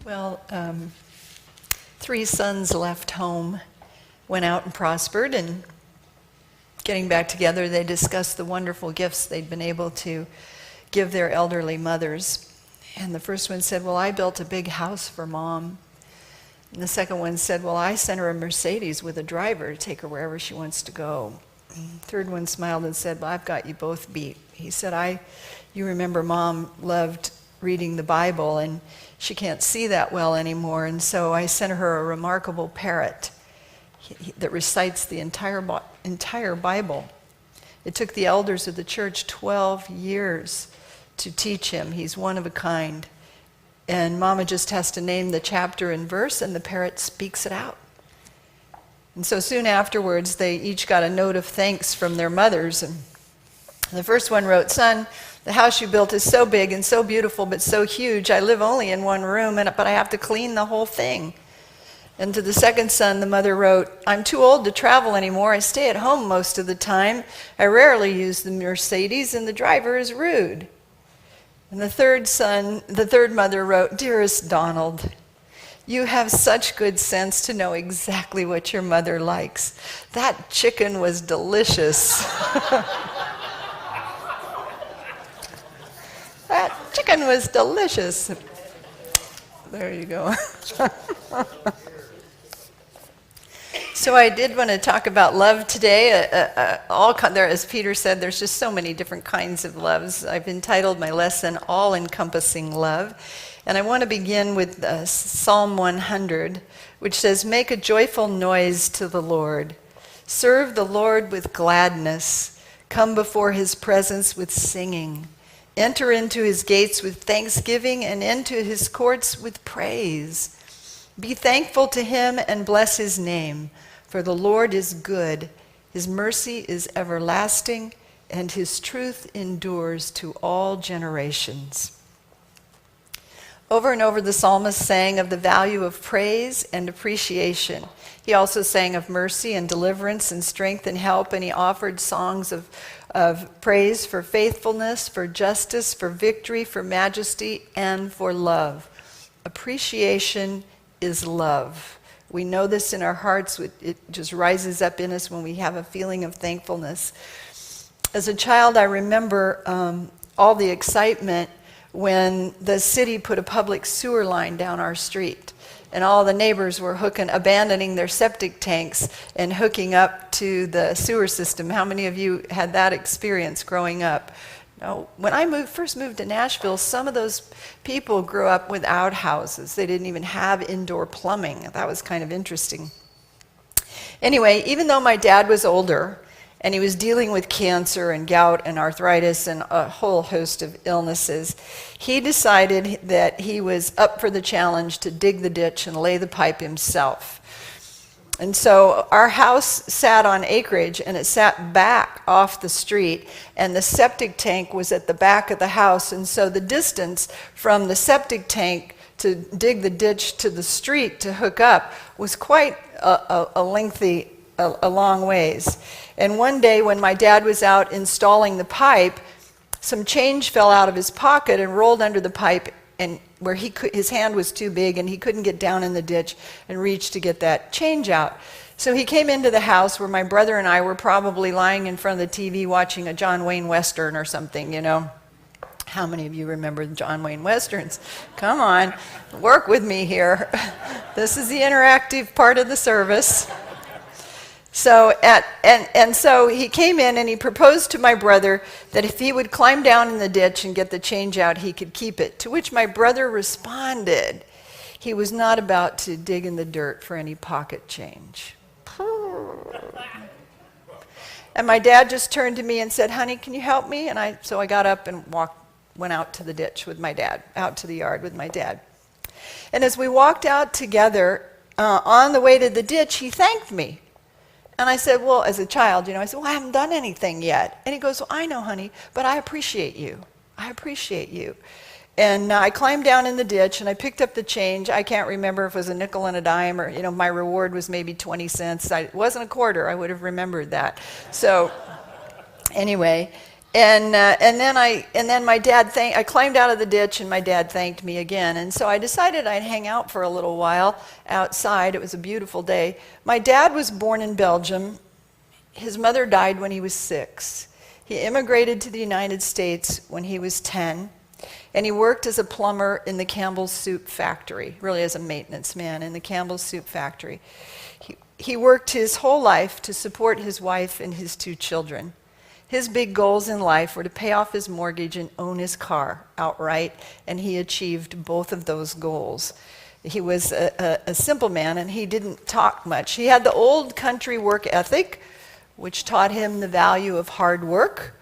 Well, three sons left home, went out and prospered, and getting back together, they discussed the wonderful gifts they'd been able to give their elderly mothers. And the first one said, well, I built a big house for Mom. And the second one said, well, I sent her a Mercedes with a driver to take her wherever she wants to go. And the third one smiled and said, well, I've got you both beat. He said, you remember Mom loved reading the Bible, and she can't see that well anymore, and so I sent her a remarkable parrot that recites the entire Bible. It took the elders of the church 12 years to teach him. He's one of a kind. And Mama just has to name the chapter and verse, and the parrot speaks it out. And so soon afterwards, they each got a note of thanks from their mothers. And the first one wrote, son, the house you built is so big and so beautiful, but so huge. I live only in one room, but I have to clean the whole thing. And to the second son, the mother wrote, I'm too old to travel anymore. I stay at home most of the time. I rarely use the Mercedes, and the driver is rude. And the third mother wrote, dearest Donald, you have such good sense to know exactly what your mother likes. That chicken was delicious. That chicken was delicious. There you go. So I did want to talk about love today. As Peter said, there's just so many different kinds of loves. I've entitled my lesson, All-Encompassing Love. And I want to begin with Psalm 100, which says, make a joyful noise to the Lord. Serve the Lord with gladness. Come before his presence with singing. Enter into his gates with thanksgiving and into his courts with praise. Be thankful to him and bless his name, for the Lord is good. His mercy is everlasting, and his truth endures to all generations. Over and over, the psalmist sang of the value of praise and appreciation. He also sang of mercy and deliverance and strength and help, and he offered songs of praise for faithfulness, for justice, for victory, for majesty, and for love. Appreciation is love. We know this in our hearts. It just rises up in us when we have a feeling of thankfulness. As a child, I remember all the excitement when the city put a public sewer line down our street, and all the neighbors were abandoning their septic tanks and hooking up to the sewer system. How many of you had that experience growing up? No. When I first moved to Nashville, some of those people grew up without houses. They didn't even have indoor plumbing. That was kind of interesting. Anyway, even though my dad was older, and he was dealing with cancer and gout and arthritis and a whole host of illnesses, he decided that he was up for the challenge to dig the ditch and lay the pipe himself. And so our house sat on acreage, and it sat back off the street, and the septic tank was at the back of the house. And so the distance from the septic tank to dig the ditch to the street to hook up was quite a long ways. And one day when my dad was out installing the pipe, some change fell out of his pocket and rolled under the pipe, and where his hand was too big and he couldn't get down in the ditch and reach to get that change out. So he came into the house where my brother and I were probably lying in front of the TV watching a John Wayne Western or something, you know. How many of you remember the John Wayne Westerns? Come on, work with me here. This is the interactive part of the service. So so he came in and he proposed to my brother that if he would climb down in the ditch and get the change out, he could keep it. To which my brother responded, he was not about to dig in the dirt for any pocket change. And my dad just turned to me and said, honey, can you help me? And so I got up and went out to the ditch with my dad, out to the yard with my dad. And as we walked out together, on the way to the ditch, he thanked me. And I said, well, as a child, I said, well, I haven't done anything yet. And he goes, well, I know, honey, but I appreciate you. I appreciate you. And I climbed down in the ditch, and I picked up the change. I can't remember if it was a nickel and a dime, or, my reward was maybe 20 cents. It wasn't a quarter. I would have remembered that. So anyway, And then my dad I climbed out of the ditch, and my dad thanked me again. And so I decided I'd hang out for a little while outside. It was a beautiful day. My dad was born in Belgium. His mother died when he was 6. He immigrated to the United States when he was 10, and he worked as a plumber in the Campbell's Soup factory, really as a maintenance man in the Campbell's Soup factory. He worked his whole life to support his wife and his 2 children. His big goals in life were to pay off his mortgage and own his car outright, and he achieved both of those goals. He was a simple man, and he didn't talk much. He had the old country work ethic, which taught him the value of hard work,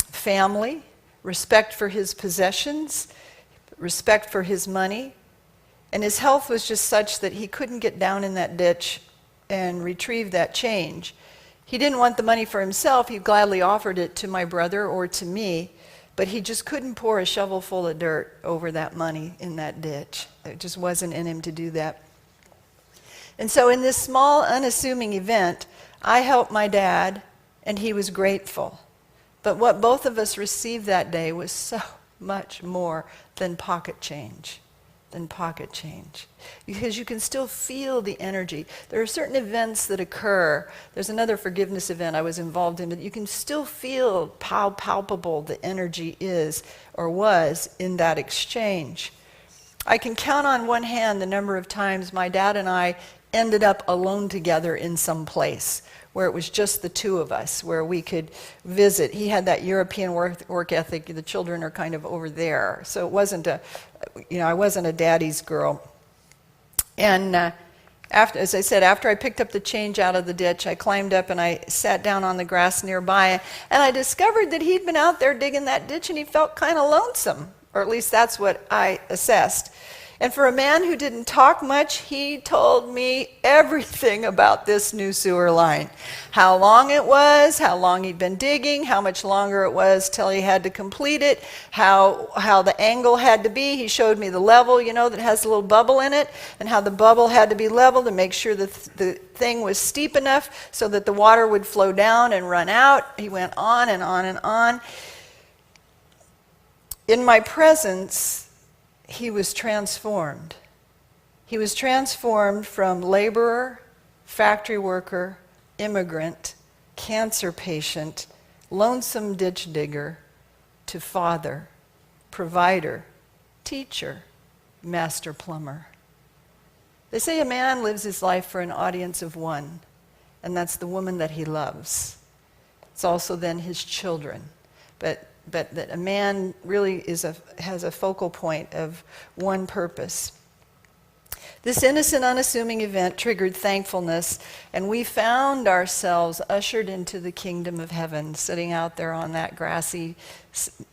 family, respect for his possessions, respect for his money, and his health was just such that he couldn't get down in that ditch and retrieve that change. He didn't want the money for himself. He gladly offered it to my brother or to me, but he just couldn't pour a shovel full of dirt over that money in that ditch. It just wasn't in him to do that. And so in this small, unassuming event, I helped my dad, and he was grateful. But what both of us received that day was so much more than pocket change. Because you can still feel the energy. There are certain events that occur. There's another forgiveness event I was involved in, but you can still feel how palpable the energy is or was in that exchange. I can count on one hand the number of times my dad and I ended up alone together in some place where it was just the 2 of us, where we could visit. He had that European work ethic. The children are kind of over there. So it wasn't I wasn't a daddy's girl. And as I said, after I picked up the change out of the ditch, I climbed up and I sat down on the grass nearby, and I discovered that he'd been out there digging that ditch, and he felt kind of lonesome, or at least that's what I assessed. And for a man who didn't talk much, he told me everything about this new sewer line. How long it was, how long he'd been digging, how much longer it was till he had to complete it, how the angle had to be. He showed me the level, that has a little bubble in it, and how the bubble had to be level to make sure that the thing was steep enough so that the water would flow down and run out. He went on and on and on. In my presence, he was transformed. He was transformed from laborer, factory worker, immigrant, cancer patient, lonesome ditch digger, to father, provider, teacher, master plumber. They say a man lives his life for an audience of one, and that's the woman that he loves. It's also then his children. But that a man really has a focal point of one purpose. This innocent, unassuming event triggered thankfulness, and we found ourselves ushered into the kingdom of heaven, sitting out there on that grass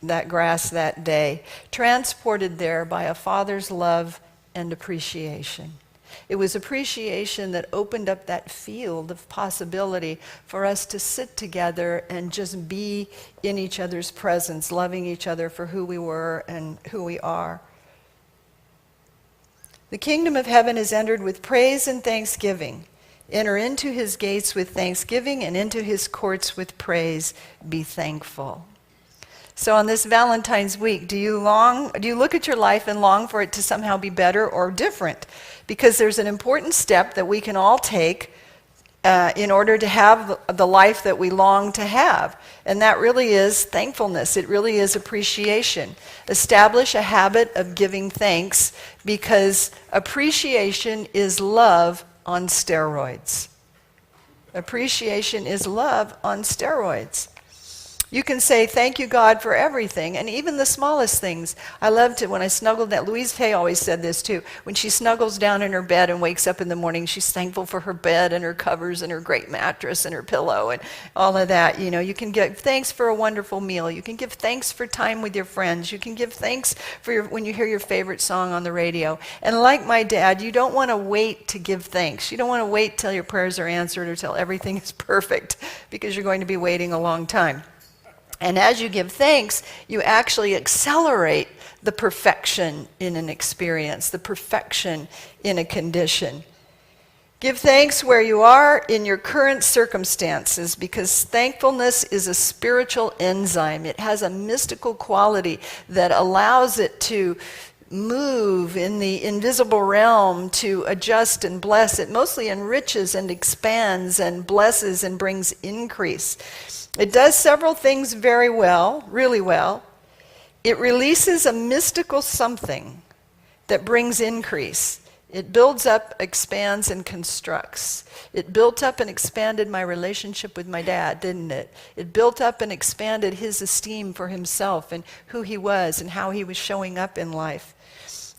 that day, transported there by a father's love and appreciation. It was appreciation that opened up that field of possibility for us to sit together and just be in each other's presence, loving each other for who we were and who we are. The kingdom of heaven is entered with praise and thanksgiving. Enter into his gates with thanksgiving and into his courts with praise. Be thankful. So on this Valentine's week, do you look at your life and long for it to somehow be better or different? Because there's an important step that we can all take in order to have the life that we long to have. And that really is thankfulness. It really is appreciation. Establish a habit of giving thanks, because appreciation is love on steroids. Appreciation is love on steroids. You can say, thank you, God, for everything, and even the smallest things. I loved it when I snuggled down. Louise Hay always said this, too. When she snuggles down in her bed and wakes up in the morning, she's thankful for her bed and her covers and her great mattress and her pillow and all of that. You can give thanks for a wonderful meal. You can give thanks for time with your friends. You can give thanks for when you hear your favorite song on the radio. And like my dad, you don't want to wait to give thanks. You don't want to wait till your prayers are answered or till everything is perfect, because you're going to be waiting a long time. And as you give thanks, you actually accelerate the perfection in an experience, the perfection in a condition. Give thanks where you are in your current circumstances, because thankfulness is a spiritual enzyme. It has a mystical quality that allows it to move in the invisible realm, to adjust and bless. It mostly enriches and expands and blesses and brings increase. It does several things very well, really well. It releases a mystical something that brings increase. It builds up, expands, and constructs. It built up and expanded my relationship with my dad, didn't it? It built up and expanded his esteem for himself and who he was and how he was showing up in life.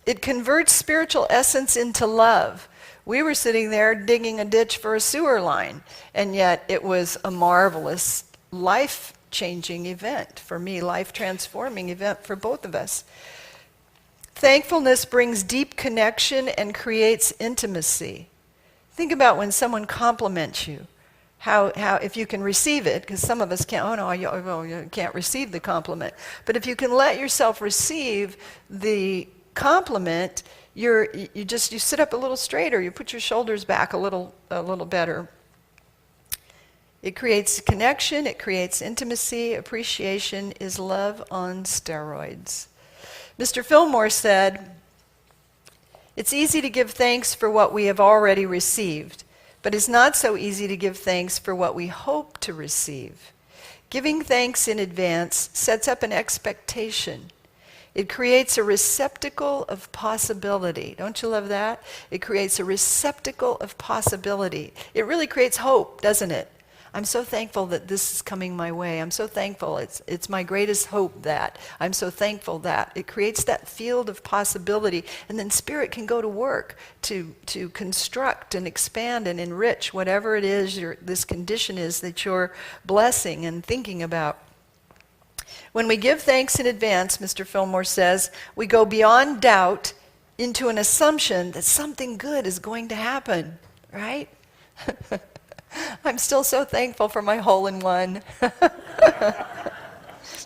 It converts spiritual essence into love. We were sitting there digging a ditch for a sewer line, and yet it was a marvelous, life-changing event for me, life-transforming event for both of us. Thankfulness brings deep connection and creates intimacy. Think about when someone compliments you, how if you can receive it, because some of us can't, you can't receive the compliment. But if you can let yourself receive the compliment, you sit up a little straighter, you put your shoulders back a little better. It creates connection, it creates intimacy. Appreciation is love on steroids. Mr. Fillmore said, "It's easy to give thanks for what we have already received, but it's not so easy to give thanks for what we hope to receive. Giving thanks in advance sets up an expectation. It creates a receptacle of possibility." Don't you love that? It creates a receptacle of possibility. It really creates hope, doesn't it? I'm so thankful that this is coming my way. I'm so thankful. It's my greatest hope that. I'm so thankful that. It creates that field of possibility, and then Spirit can go to work to construct and expand and enrich whatever it is this condition is that you're blessing and thinking about. When we give thanks in advance, Mr. Fillmore says, we go beyond doubt into an assumption that something good is going to happen, right? I'm still so thankful for my hole-in-one.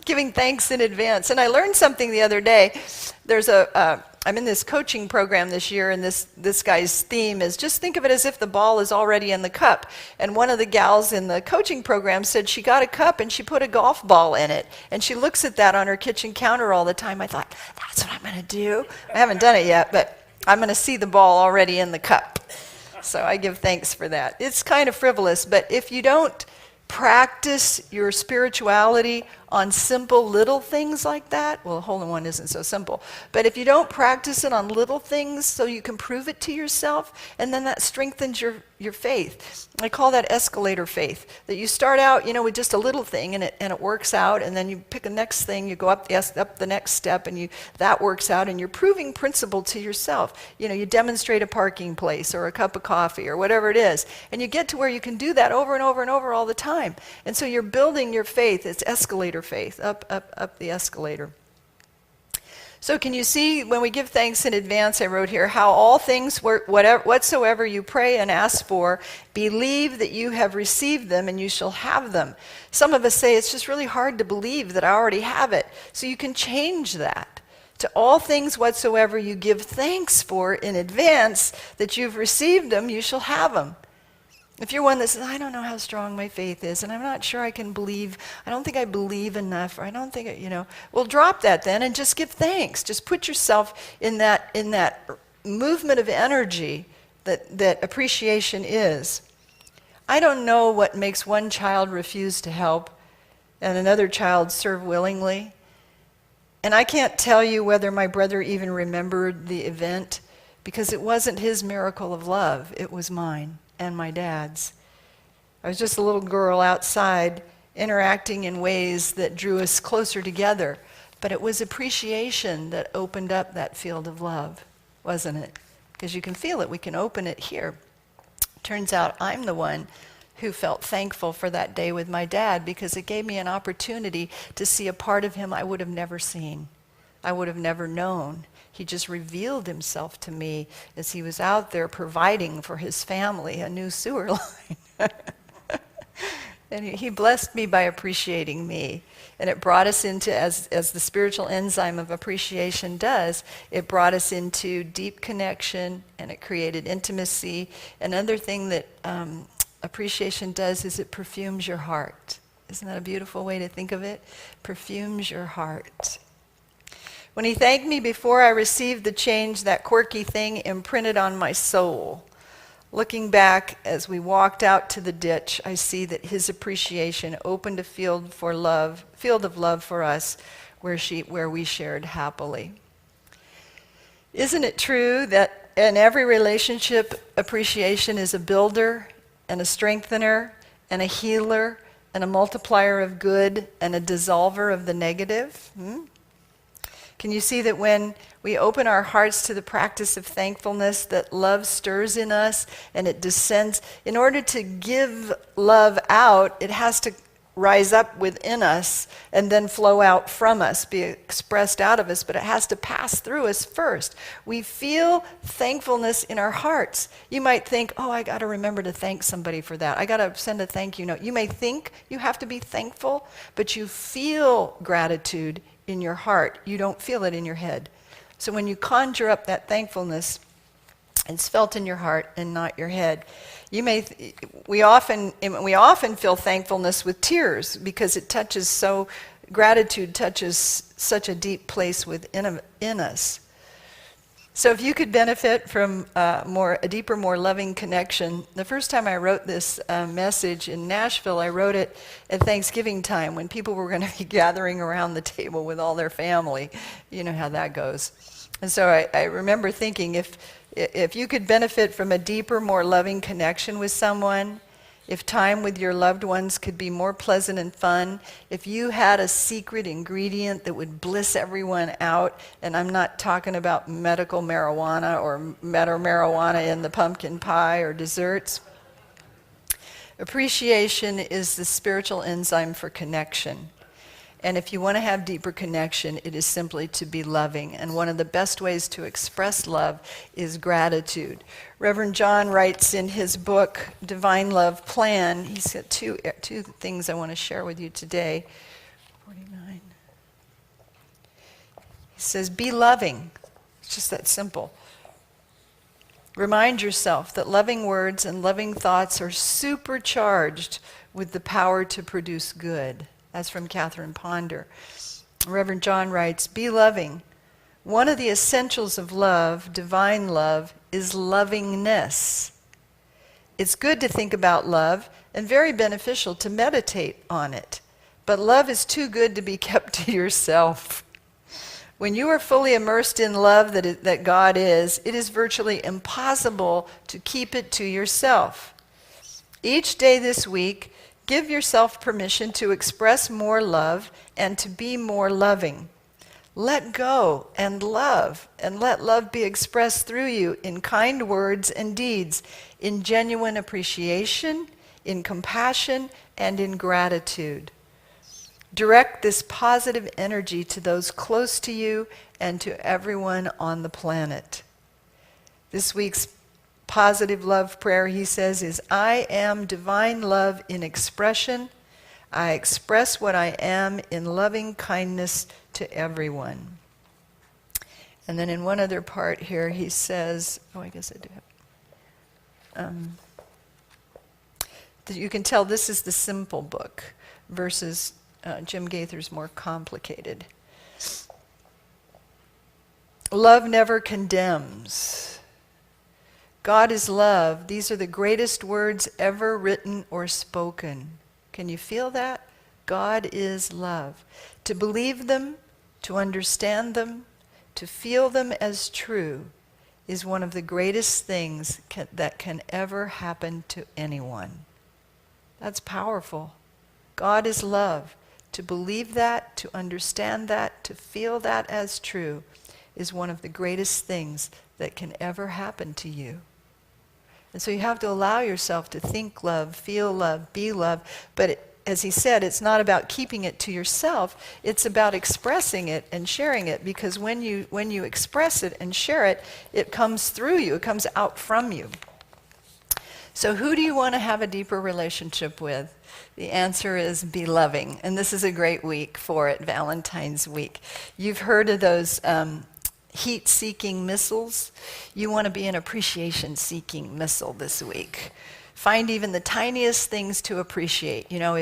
Giving thanks in advance. And I learned something the other day. I'm in this coaching program this year, and this guy's theme is just think of it as if the ball is already in the cup. And one of the gals in the coaching program said she got a cup and she put a golf ball in it. And she looks at that on her kitchen counter all the time. I thought, that's what I'm going to do. I haven't done it yet, but I'm going to see the ball already in the cup. So I give thanks for that. It's kind of frivolous, but if you don't practice your spirituality on simple little things like that, well, hole-in-one isn't so simple, but if you don't practice it on little things so you can prove it to yourself, and then that strengthens your faith. I call that escalator faith, that you start out, with just a little thing and it works out, and then you pick a next thing, you go up the next step, and that works out, and you're proving principle to yourself. You demonstrate a parking place or a cup of coffee or whatever it is, and you get to where you can do that over and over and over all the time. And so you're building your faith. It's escalator faith, up the escalator. So can you see, when we give thanks in advance, I wrote here, how all things, whatsoever you pray and ask for, believe that you have received them and you shall have them. Some of us say it's just really hard to believe that I already have it. So you can change that to all things whatsoever you give thanks for in advance that you've received them, you shall have them. If you're one that says, I don't know how strong my faith is, and I'm not sure I can believe, I don't think I believe enough, or I don't think, well, drop that then and just give thanks. Just put yourself in that movement of energy that appreciation is. I don't know what makes one child refuse to help and another child serve willingly. And I can't tell you whether my brother even remembered the event, because it wasn't his miracle of love, it was mine and my dad's. I was just a little girl outside interacting in ways that drew us closer together, but it was appreciation that opened up that field of love, wasn't it? Because you can feel it, we can open it here. Turns out I'm the one who felt thankful for that day with my dad, because it gave me an opportunity to see a part of him I would have never seen. I would have never known. He just revealed himself to me as he was out there providing for his family a new sewer line. And he blessed me by appreciating me. And it brought us into, as the spiritual enzyme of appreciation does, it brought us into deep connection, and it created intimacy. Another thing that appreciation does is it perfumes your heart. Isn't that a beautiful way to think of it? Perfumes your heart. When he thanked me before I received the change, that quirky thing imprinted on my soul. Looking back as we walked out to the ditch, I see that his appreciation opened a field of love for us where we shared happily. Isn't it true that in every relationship, appreciation is a builder and a strengthener and a healer and a multiplier of good and a dissolver of the negative? Can you see that when we open our hearts to the practice of thankfulness, that love stirs in us and it descends? In order to give love out, it has to rise up within us and then flow out from us, be expressed out of us, but it has to pass through us first. We feel thankfulness in our hearts. You might think, oh, I got to remember to thank somebody for that. I got to send a thank you note. You may think you have to be thankful, but you feel gratitude in your heart. You don't feel it in your head. So when you conjure up that thankfulness, it's felt in your heart and not your head. We often feel thankfulness with tears because gratitude touches such a deep place within us. So if you could benefit from a deeper, more loving connection, the first time I wrote this message in Nashville, I wrote it at Thanksgiving time when people were going to be gathering around the table with all their family. You know how that goes. And so I remember thinking, if you could benefit from a deeper, more loving connection with someone, if time with your loved ones could be more pleasant and fun, if you had a secret ingredient that would bliss everyone out, and I'm not talking about medical marijuana or marijuana in the pumpkin pie or desserts. Appreciation is the spiritual enzyme for connection. And if you want to have deeper connection, it is simply to be loving. And one of the best ways to express love is gratitude. Reverend John writes in his book, Divine Love Plan, he's got two things I want to share with you today. 49. He says, be loving. It's just that simple. Remind yourself that loving words and loving thoughts are supercharged with the power to produce good. That's from Catherine Ponder. Reverend John writes, be loving. One of the essentials of love, divine love, is lovingness. It's good to think about love and very beneficial to meditate on it. But love is too good to be kept to yourself. When you are fully immersed in love that God is, it is virtually impossible to keep it to yourself. Each day this week, give yourself permission to express more love and to be more loving. Let go and let love be expressed through you in kind words and deeds, in genuine appreciation, in compassion, and in gratitude. Direct this positive energy to those close to you and to everyone on the planet. This week's positive love prayer, he says, is, I am divine love in expression. I express what I am in loving kindness to everyone. And then in one other part here, he says, I guess I do have you can tell this is the simple book versus Jim Gaither's more complicated. Love never condemns. God is love. These are the greatest words ever written or spoken. Can you feel that? God is love. To believe them, to understand them, to feel them as true is one of the greatest things that can ever happen to anyone. That's powerful. God is love. To believe that, to understand that, to feel that as true is one of the greatest things that can ever happen to you. And so you have to allow yourself to think love, feel love, be love. But as he said, it's not about keeping it to yourself. It's about expressing it and sharing it. Because when you express it and share it, it comes through you. It comes out from you. So who do you want to have a deeper relationship with? The answer is be loving. And this is a great week for it, Valentine's week. You've heard of those heat-seeking missiles. You want to be an appreciation-seeking missile this week. Find even the tiniest things to appreciate. You know,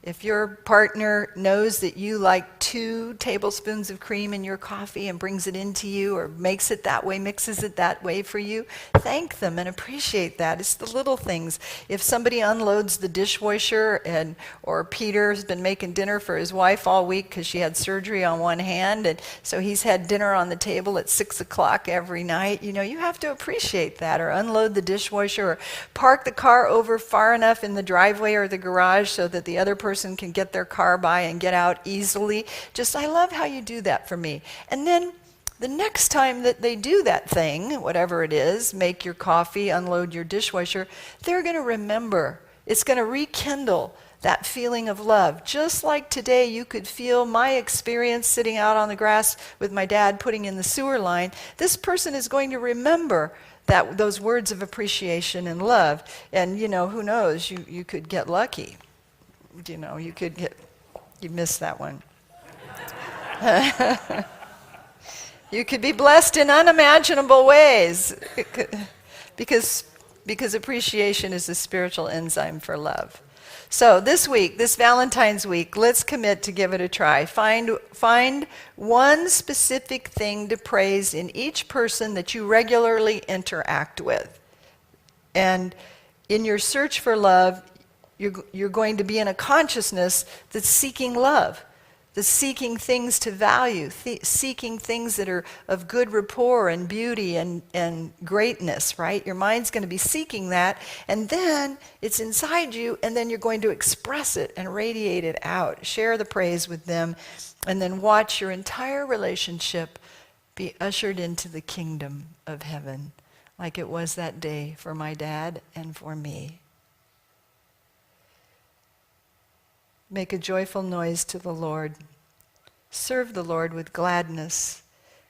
if your partner knows that you like 2 tablespoons of cream in your coffee and brings it into you or makes it that way, mixes it that way for you, thank them and appreciate that. It's the little things. If somebody unloads the dishwasher or Peter's been making dinner for his wife all week because she had surgery on one hand, and so he's had dinner on the table at 6 o'clock every night, you know, you have to appreciate that. Or unload the dishwasher, or park the car over far enough in the driveway or the garage so that the other person can get their car by and get out easily. Just, I love how you do that for me. And then the next time that they do that thing, whatever it is, make your coffee, unload your dishwasher, they're going to remember. It's going to rekindle that feeling of love. Just like today you could feel my experience sitting out on the grass with my dad putting in the sewer line, this person is going to remember those words of appreciation and love. And, you know, who knows, you could get lucky. You know, you missed that one. You could be blessed in unimaginable ways because appreciation is a spiritual enzyme for love. So this week, this Valentine's week, let's commit to give it a try. Find one specific thing to praise in each person that you regularly interact with. And in your search for love, you're going to be in a consciousness that's seeking love, that's seeking things to value, seeking things that are of good rapport and beauty and greatness, right? Your mind's going to be seeking that, and then it's inside you, and then you're going to express it and radiate it out. Share the praise with them, and then watch your entire relationship be ushered into the kingdom of heaven, like it was that day for my dad and for me. Make a joyful noise to the Lord. Serve the Lord with gladness.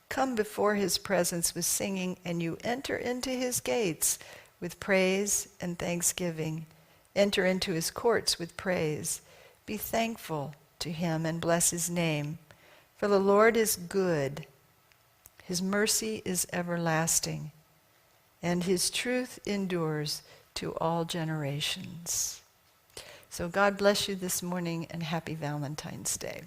Come before his presence with singing, and you enter into his gates with praise and thanksgiving. Enter into his courts with praise. Be thankful to him and bless his name. For the Lord is good. His mercy is everlasting, and his truth endures to all generations. So God bless you this morning, and happy Valentine's Day.